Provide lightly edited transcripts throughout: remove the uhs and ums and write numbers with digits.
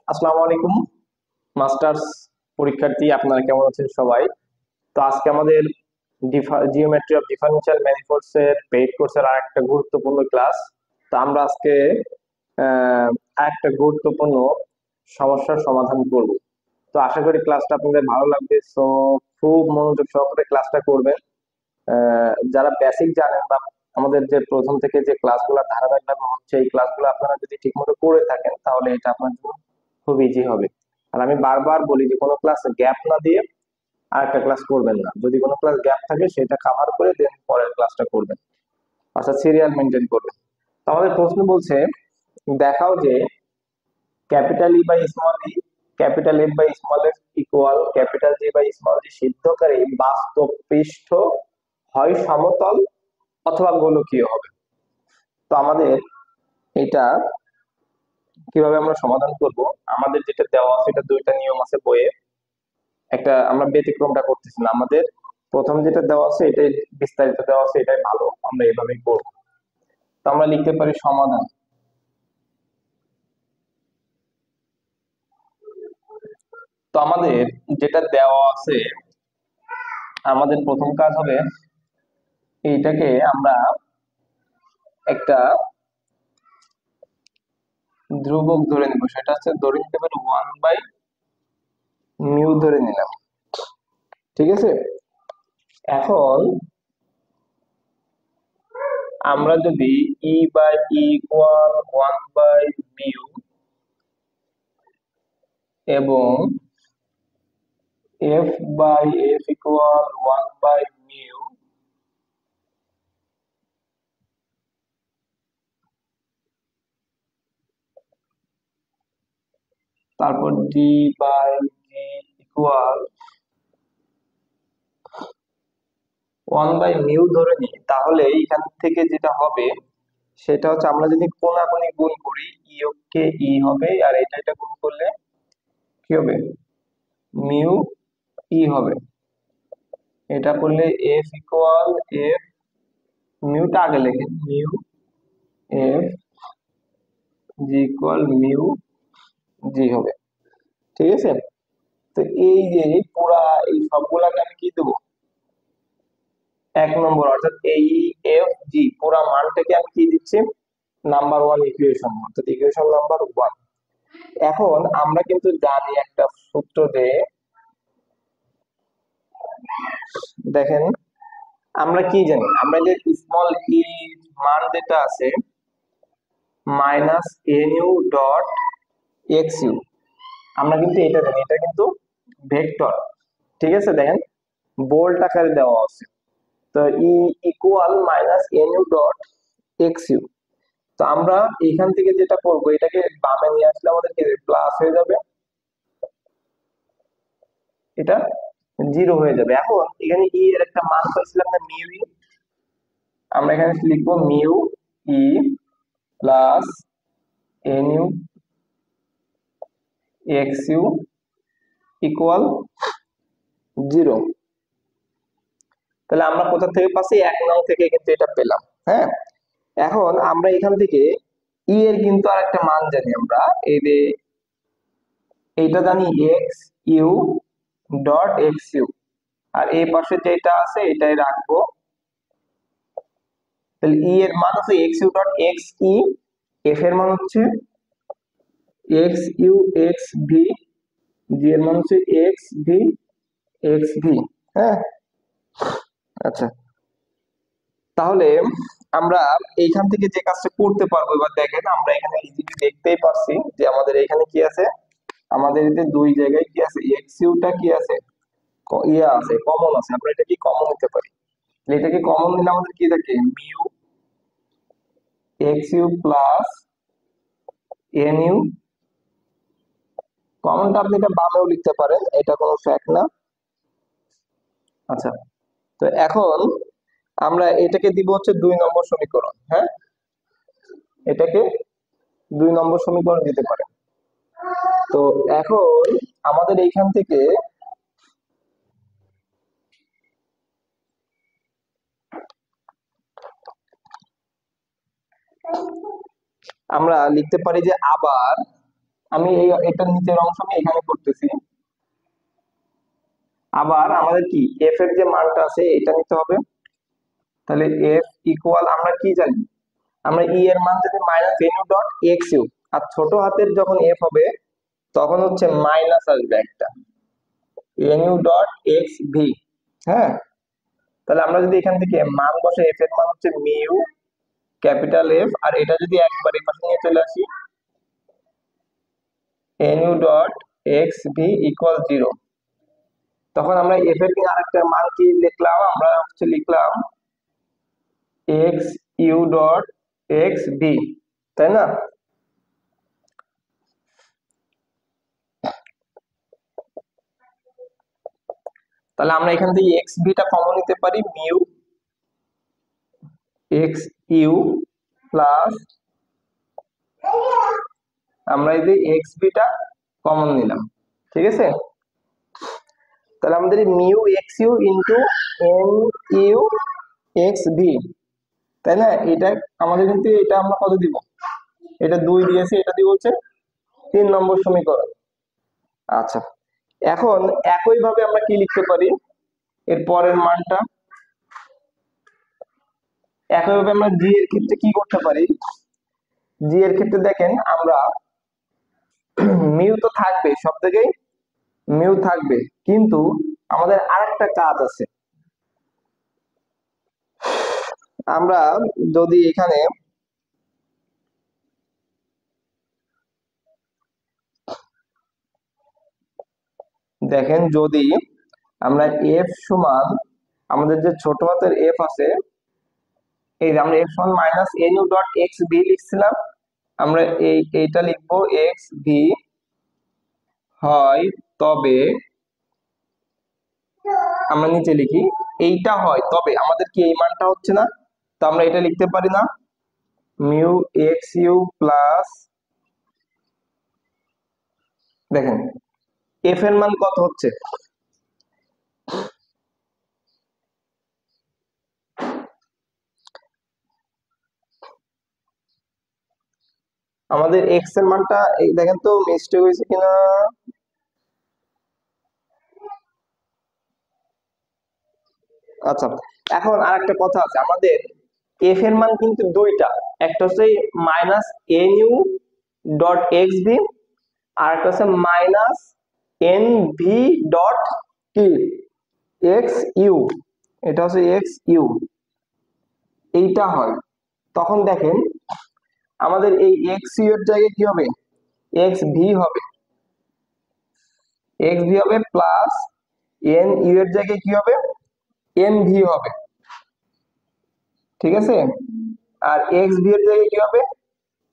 আসসালামু আলাইকুম মাস্টার্স পরীক্ষার্থী, আপনারা কেমন আছেন সবাই? তো আজকে আমাদের জিওমেট্রি অফ ডিফারেনশিয়াল ম্যানিফোল্ডস এর পেইড কোর্সের আরেকটা গুরুত্বপূর্ণ ক্লাস। তো আমরা আজকে আরেকটা গুরুত্বপূর্ণ সমস্যার সমাধান করব। তো আশা করি ক্লাসটা আপনাদের ভালো লাগবে। সো খুব মনোযোগ সহকারে ক্লাসটা করবেন। যারা বেসিক জানেন বা আমাদের যে প্রথম থেকে যে ক্লাসগুলো ধারাবাহিকভাবে হচ্ছে, এই ক্লাসগুলো আপনারা যদি ঠিকমতো করে থাকেন তাহলে এটা আপনার জন্য খুব ইজি হবে। আর আমি বারবার বলি যে কোনো ক্লাস গ্যাপ না দিয়ে আরেকটা ক্লাস করবেন না। যদি কোনো ক্লাস গ্যাপ থাকে সেটা কাভার করে দেন পরের ক্লাসটা করবেন, অর্থাৎ সিরিয়াল মেনটেন করবেন। তো আমাদের প্রশ্ন বলছে, দেখাও যে capital E by small E, capital F by small F equal capital G by small G সিদ্ধকারী বাস্তব পৃষ্ঠ হয় সমতল অথবা গোলকীয় হবে। তো আমাদের এটা কিভাবে আমরা সমাধান করব? আমাদের যেটা দেওয়া আছে এটা দুইটা নিয়ম আছে বইয়ে। একটা আমরা ব্যতিক্রমটা করতেছি না, আমাদের প্রথম যেটা দেওয়া আছে এটাই বিস্তারিত দেওয়া আছে, এটাই ভালো, আমরা এভাবেই করবো। তো আমরা লিখতে পারি সমাধান। তো আমাদের যেটা দেওয়া আছে, আমাদের প্রথম কাজ হবে এইটাকে আমরা একটা ধ্রুবক ধরে নিব। সেটা হচ্ছে ধরে নিতে পারি 1/μ ধরে নিলাম। ঠিক আছে। এখন আমরা যদি ই বাই ই ইকুয়াল 1/μ এবং এফ বাই এফ ইকুয়াল 1/μ, তারপর ডি বাই ডি ইকুয়াল 1/μ ধরে নিই, তাহলে এখান থেকে যেটা হবে সেটা হচ্ছে আমরা যদি কোণাকুণি গুণ করি, কে ই হবে আর এটা গুণ করলে কি হবে? মিউ ই হবে। এটা করলে এফ ইকুয়াল এফ, মিউটা আগে লেখেন, mu F G equal mu G হবে। ঠিক আছে। তো এই যে পুরা এই সবগুলাকে আমি কি দেবো? এক নম্বর, অর্থাৎ এই এফ জি পুরা মানটাকে আমি কি দিচ্ছি? নাম্বার ওয়ান ইকুয়েশন, অর্থাৎ ইকুয়েশন নাম্বার ওয়ান। এখন আমরা কিন্তু জানি একটা সূত্র যে, দেখেন আমরা কি জানি, আমরা যে স্মল ই মান যেটা আছে minus N U dot X U, আমরা কিন্তু এটা জানি, এটা কিন্তু ভেক্টর। ঠিক আছে, দেখেন বোল্ড আকারে দেওয়া আছে। তো E equal minus N U dot X U. তো আমরা এখান থেকে যেটা করবো, এটাকে বামে নিয়ে আসলে আমাদের কি প্লাস হয়ে যাবে, এটা জিরো হয়ে যাবে। এখন এখানে ই এর একটা মান পাইছিলাম না, মিউ ই, আমরা এখানে লিখবো mu E plus N U X U equal zero. তাহলে আমরা কোথা থেকে পাচ্ছি? এক নং থেকে কিন্তু এটা পেলাম। হ্যাঁ, এখন আমরা এখান থেকে ই এর কিন্তু আর একটা মান জানি, আমরা এই যে এইটা জানি X U dot X U, আর এই পাশে যেটা আছে এটাই রাখবো। তাহলে ই এর মান হচ্ছে এক্স ইউ ডট এক্স ই, এফ এর মান হচ্ছে এক্স ইউ এক্স ভি, জি এর মান হচ্ছে এক্স ভি এক্স ভি। হ্যাঁ, আচ্ছা। তাহলে আমরা এইখান থেকে যে কাজটা করতে পারবো, এবার দেখেন আমরা এখানে ইজিলি দেখতেই পারছি যে আমাদের এখানে কি আছে, আমাদের এতে দুই জায়গায় কি আছে, এক্স ইউটা কি আছে, ইয়া আছে, কমন আছে। আমরা এটা কি কমন নিতে পারি? এটাকে কমন নিলে আমাদের কি থাকে, mu X U plus N U. কমনটা আপনি এটা বামেও লিখতে পারেন, এটা কোনো ফ্যাক্ট না। আচ্ছা, তো এখন আমরা এটাকে দিব হচ্ছে 2 নম্বর সমীকরণ। হ্যাঁ, এটাকে 2 নম্বর সমীকরণ দিতে পারে। তো এখন আমাদের এইখান থেকে আমরা লিখতে পারি যে আবার আমি এটার নিচের অংশ আমি এখানে করতেছি। আবার আমাদের কি এফ এর যে মানটা আছে এটা নিতে হবে। তাহলে এফ ইকুয়াল আমরা কি জানি, আমরা ই এর মান যদি minus N U dot X U, আর ছোট হাতের যখন এফ হবে তখন হচ্ছে মাইনাস আসবে একটা, N U dot X V. হ্যাঁ, তাহলে আমরা যদি এখান থেকে মান বসে, এফ এর মান হচ্ছে মিউ ক্যাপিটাল এফ, আর এটা যদি একবার এই পাশে নিয়ে চলে আসি, N U dot X V equal 0, তখন আমরা এফ এর আরেকটা মান কি লিখলাম, আমরা হচ্ছে লিখলাম x U dot X V, তাই না? তাহলে আমরা এখান থেকে এক্স ভিটা কমন নিতে পারি, মিউ এক্স ইউ প্লাস, আমরা এই যে এক্স ভিটা কমন নিলাম, ঠিক আছে? তাহলে আমাদের mu X U into N U X V, তাই না? এটা আমাদের কিন্তু এটা আমরা কত দিব, এটা 2 দিয়েছে, এটা দিয়ে বলছে 3 নম্বর সমীকরণ। আচ্ছা, এখন একই ভাবে আমরা কি লিখতে পারি এর পরের মানটা, একইভাবে আমরা জি এর ক্ষেত্রে কি করতে পারি, জি এর ক্ষেত্রে দেখেন আমরা মিউ তো থাকবে সব জায়গায়, মিউ থাকবে, কিন্তু আমাদের আরেকটা কাজ আছে। আমরা যদি এখানে দেখেন, যদি আমরা এফ সমান, আমাদের যে ছোট হাতের এফ আছে, এই যে আমরা এফ সমান minus N U dot X V লিখছিলাম, আমরা এইটা লিখবো এক্স ভি হয় তবে, আমরা নিচে লিখি এইটা হয় তবে আমাদের কি এই মানটা হচ্ছে না, তো আমরা এটা লিখতে পারি না, মিউ এক্স ইউ প্লাস, দেখেন এফ এর মান কত হচ্ছে, আমাদের এক্স এর মানটা দেখেন তো মিস্টেক হয়েছে কিনা। আচ্ছা, এখন আরেকটা কথা আছে, আমাদের এফ এর মান কিন্তু দুইটা, একটা হচ্ছে minus N U dot X V, আর একটা হচ্ছে মাইনাস এন ভি ডট কি এক্স ইউ, এটা হচ্ছে এক্স ইউ, এইটা হয়, তখন দেখেন আমাদের এই এক্স ইউ এর জায়গায় কি হবে, এক্স ভি হবে, এক্স ভি হবে প্লাস এন ইউ এর জায়গায় কি হবে, এন ভি হবে, ঠিক আছে? আর এক্স ভি এর জায়গায় কি হবে,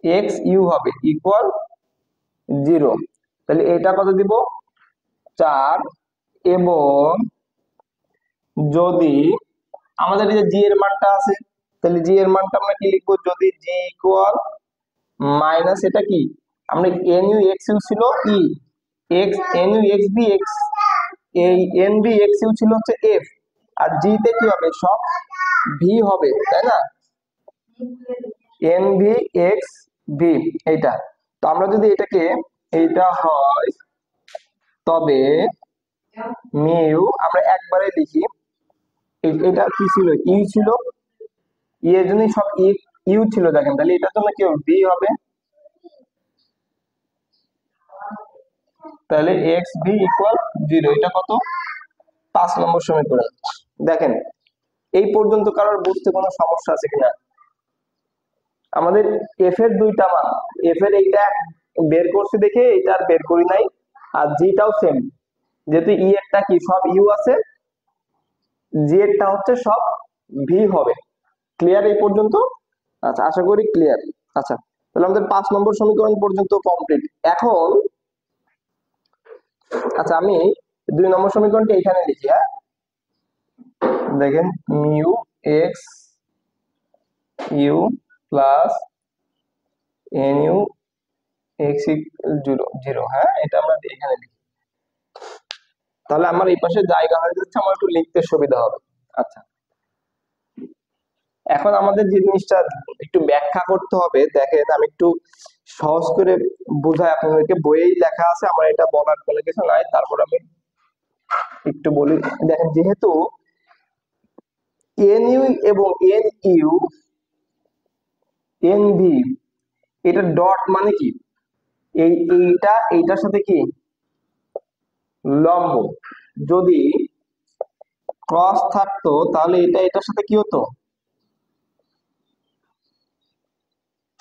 এক্স ইউ হবে, ইকুয়াল 0। তাহলে এটা কত দিব, 4, এবং যদি আমাদের এই যে জি এর মানটা আছে, তাহলে জি এর মানটা আমরা কি লিখবো, যদি জি ইকুয়াল মাইনাস এটা কি, আমরা এন ইউ এক্স ইউ ছিল E, X N U X B X, এই এন বি এক্স ইউ ছিল হচ্ছে এফ, আর জি তে কি হবে, সব ভি হবে, তাই না? এন ভি এক্স ভি, এইটা। তো আমরা যদি এটাকে, এইটা হয় তবে মিউ, আমরা একবারে লিখি, এটা কি ছিল, ইউ ছিল, ই এর জন্য সব ইউ ছিল, দেখেন তাহলে এটার জন্য কি হবে, বি হবে, তাহলে এক্স ভি ইকুয়াল 0, এটা কত, 5 নম্বর সমীকরণ। দেখেন এই পর্যন্ত কারোর বুঝতে কোনো সমস্যা আছে কিনা, আমাদের এফ এর দুইটা মান, এফ এর এইটা বের করছি দেখে এটা আর বের করি নাই, আর জিটাও সেম, যেহেতু ই এরটা কি সব ইউ আছে, জি এরটা হচ্ছে সব ভি হবে। ক্লিয়ার এই পর্যন্ত? আচ্ছা, আশা করি ক্লিয়ার। আচ্ছা, তাহলে আমাদের 5 নম্বর সমীকরণ পর্যন্ত কমপ্লিট। এখন আচ্ছা, আমি 2 নম্বর সমীকরণটা এখানে লিখি। হ্যাঁ, দেখেন mu X U plus N U X zero zero, হ্যাঁ এটা আমরা এখানে লিখি, তাহলে আমার এই পাশে জায়গা হয়ে যাচ্ছে, আমার একটু লিখতে সুবিধা হবে। আচ্ছা, এখন আমাদের যে জিনিসটা একটু ব্যাখ্যা করতে হবে, দেখেন আমি একটু সহজ করে বোঝায় আপনাদেরকে, বইয়েই লেখা আছে, আমার এটা বলার কোনো কিছু নাই, তারপর আমি একটু বলি। দেখেন, যেহেতু এন ইউ এবং এন ইউ এন ভি, এটা ডট মানে কি, এইটার সাথে কি লম্ব, যদি ক্রস থাকতো তাহলে এটার সাথে কি হতো,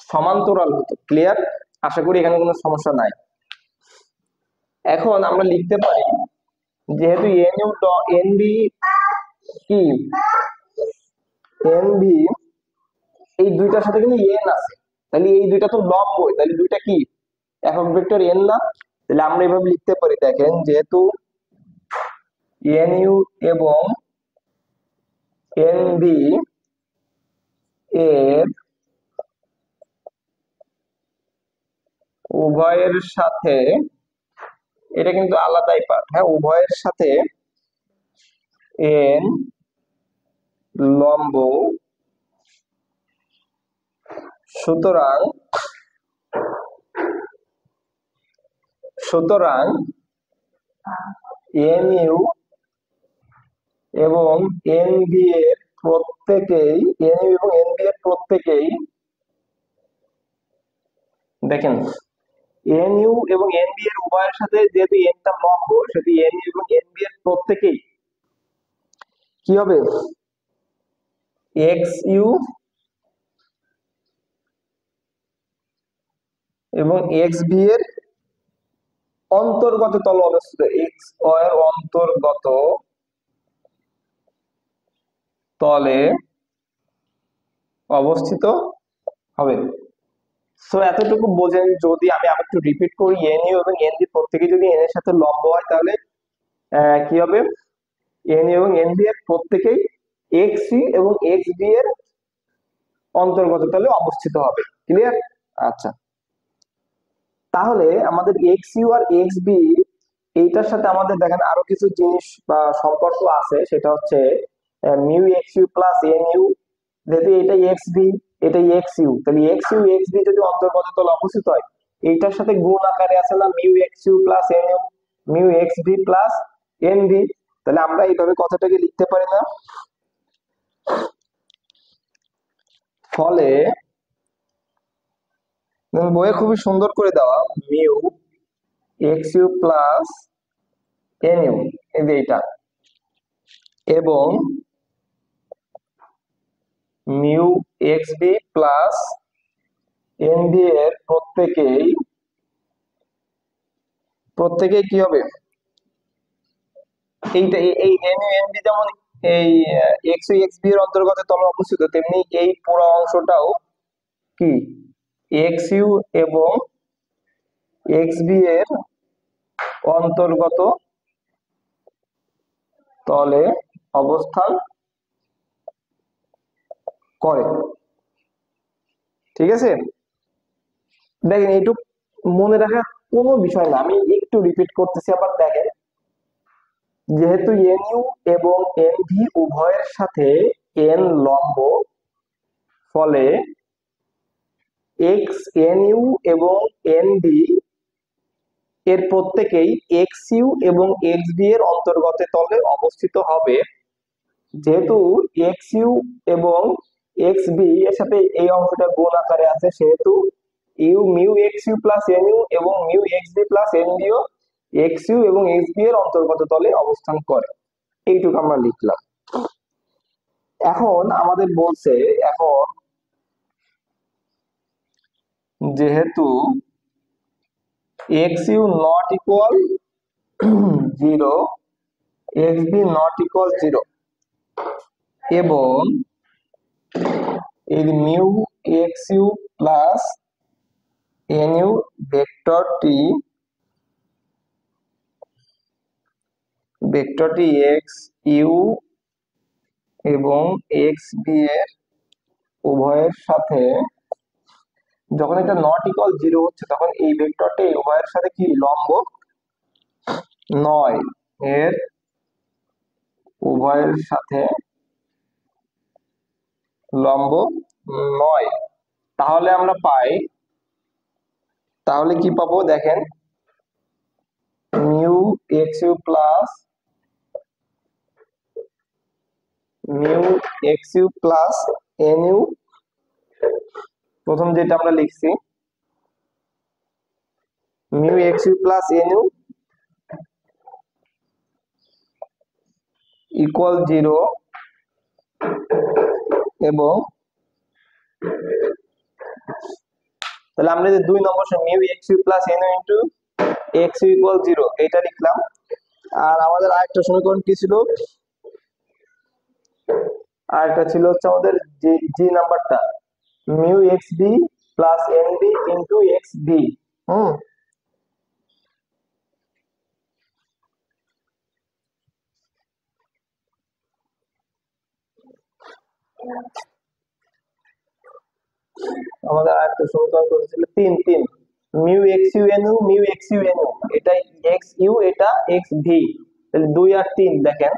সমান্তরাল হতো। ক্লিয়ার? আশা করি এখানে কোনো সমস্যা নাই। এখন আমরা লিখতে পারি, যেহেতু এন ইউ এন বি কি, এন বি এই দুইটার সাথে কিন্তু এন আছে, তাহলে এই দুইটা তো লম্ব, তাহলে দুইটা কি একক ভেক্টর এন না? তাহলে আমরা এভাবে লিখতে পারি, দেখেন, যেহেতু এন ইউ এবং এন বি এর উভয়ের সাথে, এটা কিন্তু আলাদাই পার্ট, হ্যাঁ, উভয়ের সাথে এন লম্ব, সুতরাং সুতরাং এন ইউ এবং এন বি এর প্রত্যেকেই, এন ইউ এবং এন বি এর প্রত্যেকেই, দেখেন, এন ইউ এবং এন বি এর উভয়ের সাথে যেহেতু এনটা লম্ব, সেহেতু এন ইউ এবং এন বি এর প্রত্যেকেই কি হবে, এক্স ইউ এবং এক্স বি এর অন্তর্গত তল অবস্থিত, এক্স এর অন্তর্গত তলে অবস্থিত হবে। সো এতটুকু বোঝেন। যদি আমি আবার একটু রিপিট করি, এন ইউ এবং এন বি প্রত্যেকে যদি এন এর সাথে লম্ব হয়, তাহলে কি হবে, এন ইউ এবং এন বি এর প্রত্যেকেই এক্স সি এবং এক্স বি এর অন্তর্গত তলে অবস্থিত হবে। ক্লিয়ার? আচ্ছা, তাহলে আমাদের এক্স ইউ আর এক্স বি এইটার সাথে আমাদের দেখেন আরো কিছু জিনিস বা সম্পর্ক আছে, সেটা হচ্ছে mu X U plus N U, যেহেতু এটা এক্স বি, এটা এক্স ইউ, তাহলে এক্স ইউ এক্স বি যদি অন্তর্গত তলে অবস্থিত হয়, এইটার সাথে গুণ আকারে আছে না, mu X U plus N U, mu X B plus N B, তাহলে আমরা এইভাবে কথাটাকে লিখতে পারি না? ফলে বইয়ে খুবই সুন্দর করে দেওয়া, mu X U plus N U, এই যে এইটা, এবং mu X B plus N B এর প্রত্যেকেই কি হবে, এইটা এই এন ইউ এন বি যেমন এই এক্স ইউ এক্স বি এর অন্তর্গত তলে অবস্থিত, তেমনি এই পুরো অংশটাও কি এক্স ইউ এবং এক্স বি এর অন্তর্গত তলে অবস্থান করে। ঠিক আছে? দেখেন, এইটুক মনে রাখার কোনো বিষয় না, আমি একটু রিপিট করতেছি আবার। দেখেন, যেহেতু এন ইউ এবং এন ভি উভয়ের সাথে এন লম্ব, ফলে এক্স এন ইউ এবং এন বি এর প্রত্যেকেই এক্স ইউ এবং এক্স বি এর অন্তর্গত তলে অবস্থিত হবে। যেহেতু এক্স ইউ এবং এক্স বি এর সাথে এই অংশটা গুণ আকারে আছে, সেহেতু U mu X U plus N U এবং mu X B plus N বিও এক্স ইউ এবং এক্স বি এর অন্তর্গত তলে অবস্থান করে। এইটুকু আমরা লিখলাম। এখন আমাদের বলছে, এখন যেহেতু X U not equal 0, X B not equal 0, এবং এই mu X U plus N U ভেক্টরটি এক্স ইউ এবং এক্স বি এর উভয়ের সাথে, যখন এটা নট ইকুয়াল 0 হচ্ছে, তখন এই ভেক্টরটা এই উভয়ের সাথে কি লম্ব নয়, এর উভয়ের সাথে লম্ব নয়। তাহলে আমরা পাই তাহলে কি পাবো দেখেন, mu X U plus mu X U plus N U, প্রথম যেটা আমরা লিখছি mu X U plus N U equal 0, এবং তাহলে আমরা যে 2 number mu X U plus N U into X U equal 0 এটা লিখলাম। আর আমাদের আরেকটা সমীকরণ কি ছিল, আরেকটা ছিল হচ্ছে আমাদের জি নাম্বারটা, mu X B plus N B into X B. হুম, আমাদের আরেকটা সমীকরণ করেছিল 3 mu X U N U mu X U N U, এটা এক্স ইউ এটা এক্স ভি, তাহলে 2 আর 3 দেখেন,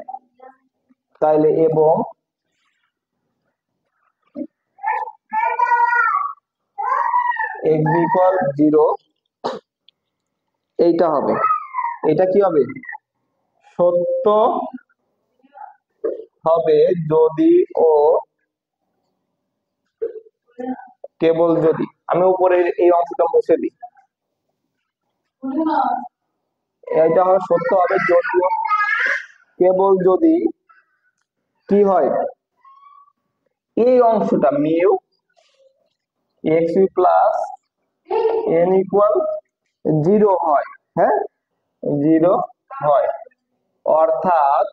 তাইলে এবং এক্স বি ইকুয়াল 0, এইটা হবে, এটা কি হবে, সত্য হবে যদি ও কেবল যদি, আমি উপরে এই অংশটা মুছে দিই, এটা হবে সত্য হবে যদিও কেবল যদি কি হয়, এই অংশটা mu X U plus N equal 0 হয়। হ্যাঁ, 0 হয়, অর্থাৎ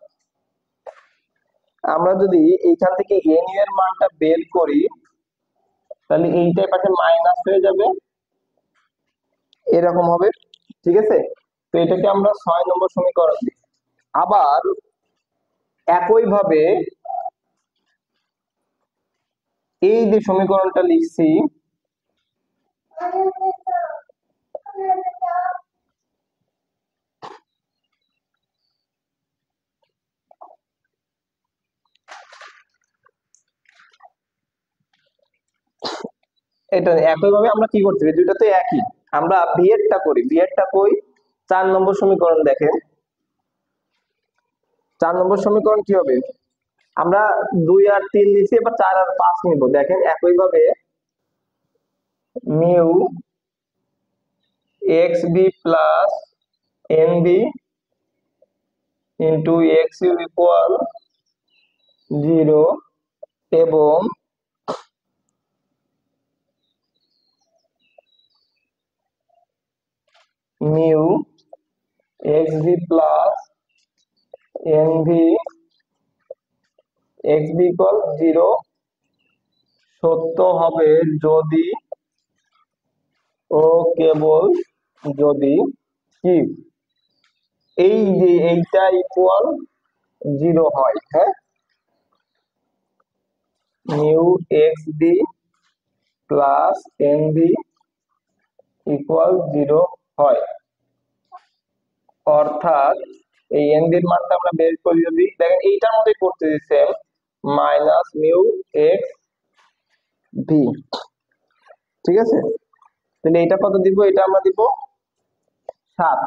আমরা যদি এইখান থেকে এন এর মানটা বের করি, তাহলে এইটাই পাশে মাইনাস হয়ে যাবে, এরকম হবে। ঠিক আছে, তো এটাকে আমরা 6 নম্বর সমীকরণ দিই। আবার একই ভাবে এই যে সমীকরণটা লিখছি, এটা একইভাবে আমরা কি করছি, দুইটা তো একই, আমরা বিয়েরটা করি, বিয়েরটা কই, 4 নম্বর সমীকরণ দেখেন, 4 নম্বর সমীকরণ কি হবে, আমরা 2 আর 3 নিছি, এবার 4 আর 5 নিব। দেখেন একইভাবে mu X B plus N B into X U equal 0, এবং mu X B plus N V X B equal 0 সত্য হবে যদি ও কেবল যদি কি, এই যে এইটা ইকুয়াল 0 হয়। হ্যাঁ, mu X B plus N B equal 0 হয়, অর্থাৎ এই এন বির মানটা আমরা বের করি, যদি দেখেন এইটার মধ্যে করতেছি same, minus mu X V. ঠিক আছে, তাহলে এটা কত দিব, এটা আমরা দিব 7।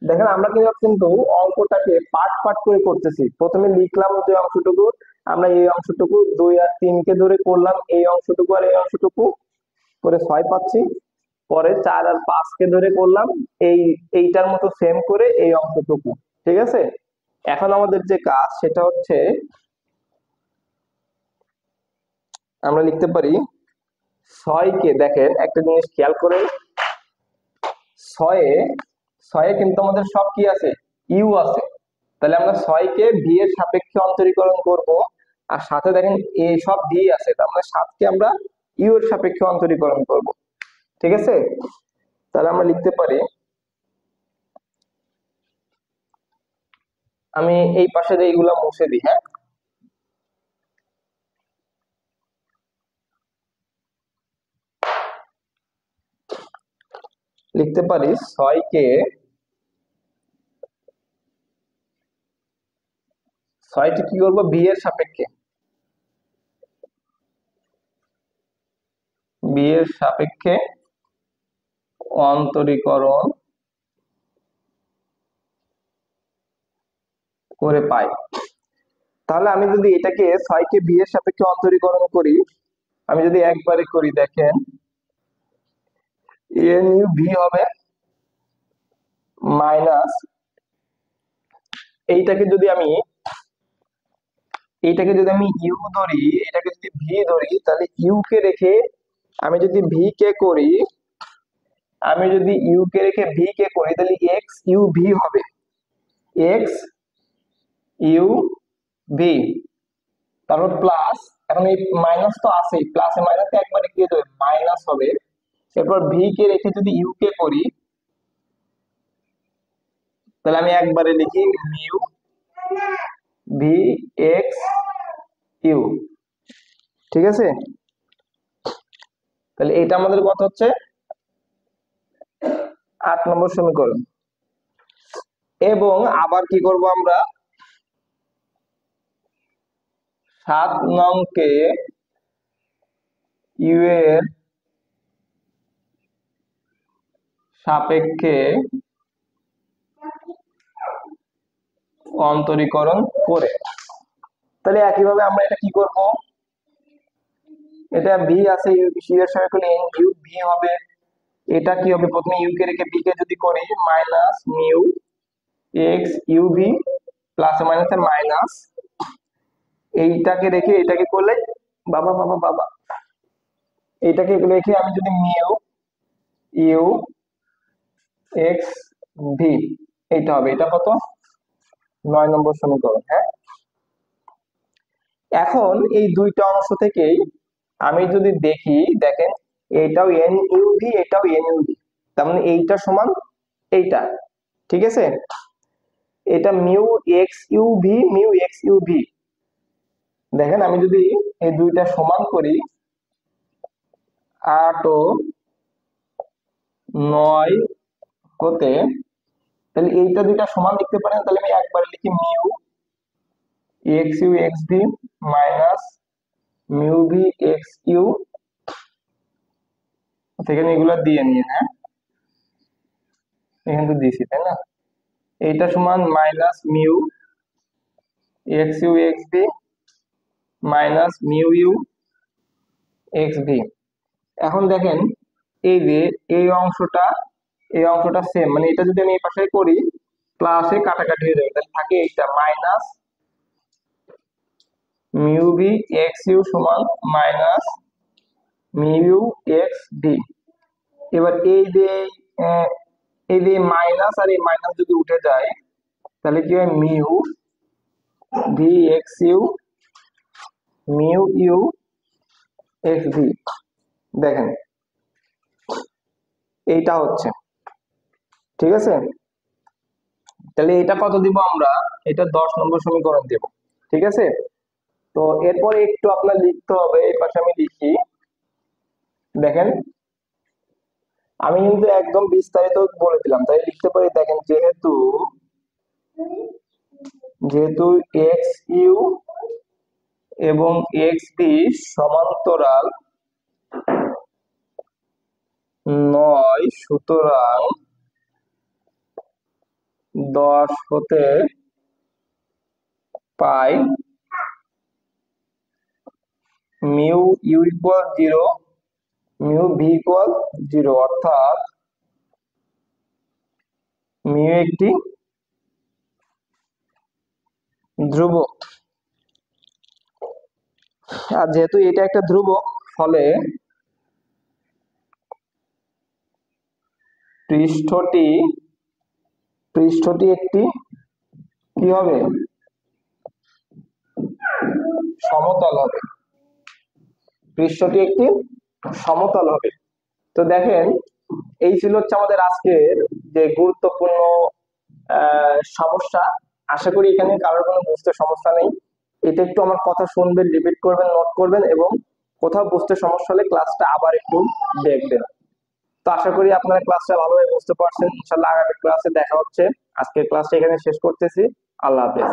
দেখেন আমরা কিন্তু অঙ্কটাকে পার্ট পার্ট করে করতেছি, প্রথমে লিখলাম যে অংশটুকু, আমরা এই অংশটুকু 2 আর 3 কে ধরে করলাম, এই অংশটুকু আর এই অংশটুকু করে 6 পাচ্ছি, পরে 4 আর 5 কে ধরে করলাম, এই এইটার মতো সেম করে এই অংশটুকু। ঠিক আছে, এখন আমাদের যে কাজ সেটা হচ্ছে আমরা লিখতে পারি 6 কে, দেখেন একটা জিনিস খেয়াল করে, 6 6 কিন্তু আমাদের সব কি আছে, ইউ আছে, তাহলে আমরা 6 কে ভি এর সাপেক্ষে অন্তরীকরণ করব, আর সাথে দেখেন এ সব ভি আছে, তার মানে 7 কে আমরা ইউ এর সাপেক্ষে অন্তরীকরণ করব। ঠিক আছে, তাহলে আমরা লিখতে পারি, আমি এই পাশের এইগুলা মুছে দিই। হ্যাঁ, লিখতে পারি 6 কে 6 টি কি করবো, বি এর সাপেক্ষে, বি এর সাপেক্ষে অন্তরীকরণ করে পাই। তাহলে আমি যদি এটাকে 6 কে বি এর সাপেক্ষে অন্তরীকরণ করি, আমি যদি একবারে করি, দেখেন এন ইউ ভি হবে মাইনাস, এইটাকে যদি আমি ইউ ধরি, এটাকে যদি ভি ধরি, তাহলে ইউ কে রেখে আমি যদি ভি কে করি, আমি যদি ইউ কে রেখে ভি কে করি, তাহলে এক্স ইউ ভি হবে, এক্স ইউ ভি, তারপর প্লাস, এখন এই মাইনাস তো আছেই, প্লাসে মাইনাসে একবারে কি হবে, মাইনাস হবে। এরপর ভি কে রেখে যদি ইউ কে করি, তাহলে আমি একবারে লিখি মিউ ভি এক্স ইউ, ঠিক আছে। তাহলে এটা আমাদের কত হচ্ছে, 8 নম্বর সমীকরণ। এবং আবার কি করব আমরা, 7 নংকে ইউ এর সাপেক্ষে অন্তরীকরণ করে, তাহলে একইভাবে আমরা এটা কি করব, এটা ভি আছে, ইউ এর সাপেক্ষে এন ইউ ভি হবে। এটা কি হবে, প্রথমে ইউ কে রেখে ভি কে যদি করি, minus mu X U V, প্লাসে মাইনাসে মাইনাস, এইটাকে রেখে এটাকে করলে, বাবা বাবা বাবা, এইটাকে রেখে আমি যদি মিউ ইউ এক্স ভি, এইটা হবে, এটা কত, 9 নম্বর সমীকরণ। হ্যাঁ, এখন এই দুইটা অংশ থেকেই আমি যদি দেখি, দেখেন এটাও এন ইউ ভি, এটাও এন ইউ ভি, তার মানে এইটা সমান এইটা, ঠিক আছে। এটা mu X U V, mu X U V, দেখেন আমি যদি এই দুইটা সমান করি, 8 ও 9 হতে, তাহলে এইটা দুইটা সমান লিখতে পারেন, তাহলে আমি একবার লিখি mu X U X V minus mu V X U, সেখানে এগুলো দিয়ে নিয়ে, হ্যাঁ এখানে তো দিয়েছি তাই না, এইটা সমান minus mu X U X V minus mu U X V. এখন দেখেন এই যে এই অংশটা সেম, মানে এটা যদি আমি এই পাশে করি, প্লাসে কাটাকাটি হয়ে যাবে, তাহলে থাকে এইটা minus mu V X U সমান মাইনাস মিউ এক্স ভি। এবার এই যে মাইনাস আর এই মাইনাস যদি উঠে যায়, তাহলে কি হয়, mu V X U mu U X V, দেখেন এইটা হচ্ছে, ঠিক আছে। তাহলে এটা কত দিব আমরা, এটা 10 নম্বর সমীকরণ দেব, ঠিক আছে। তো এরপরে একটু আপনার লিখতে হবে, এই পাশে আমি লিখি, দেখেন আমি কিন্তু একদম বিস্তারিত বলে দিলাম, তাই লিখতে পারি, দেখেন যেহেতু যেহেতু এক্স ইউ এবং এক্স ভি সমান্তরাল নয়, সুতরাং 10 হতে পাই mu U equal 0, mu V equal 0, অর্থাৎ মিউ একটি ধ্রুবক। আর যেহেতু এটা একটা ধ্রুবক, ফলে পৃষ্ঠটি একটি কি হবে, সমতল হবে, পৃষ্ঠটি একটি সমতল হবে। তো দেখেন এই ছিল হচ্ছে আমাদের আজকের যে গুরুত্বপূর্ণ সমস্যা। আশা করি এখানে কারোর কোনো বুঝতে সমস্যা নেই। এটা একটু আমার কথা শুনবেন, রিপিট করবেন, নোট করবেন, এবং কোথাও বুঝতে সমস্যা হলে ক্লাসটা আবার একটু দেখবেন। তো আশা করি আপনারা ক্লাসটা ভালোভাবে বুঝতে পারছেন। ইনশাআল্লাহ আগামী ক্লাসে দেখা হচ্ছে। আজকের ক্লাসটা এখানে শেষ করতেছি। আল্লাহ হাফেজ।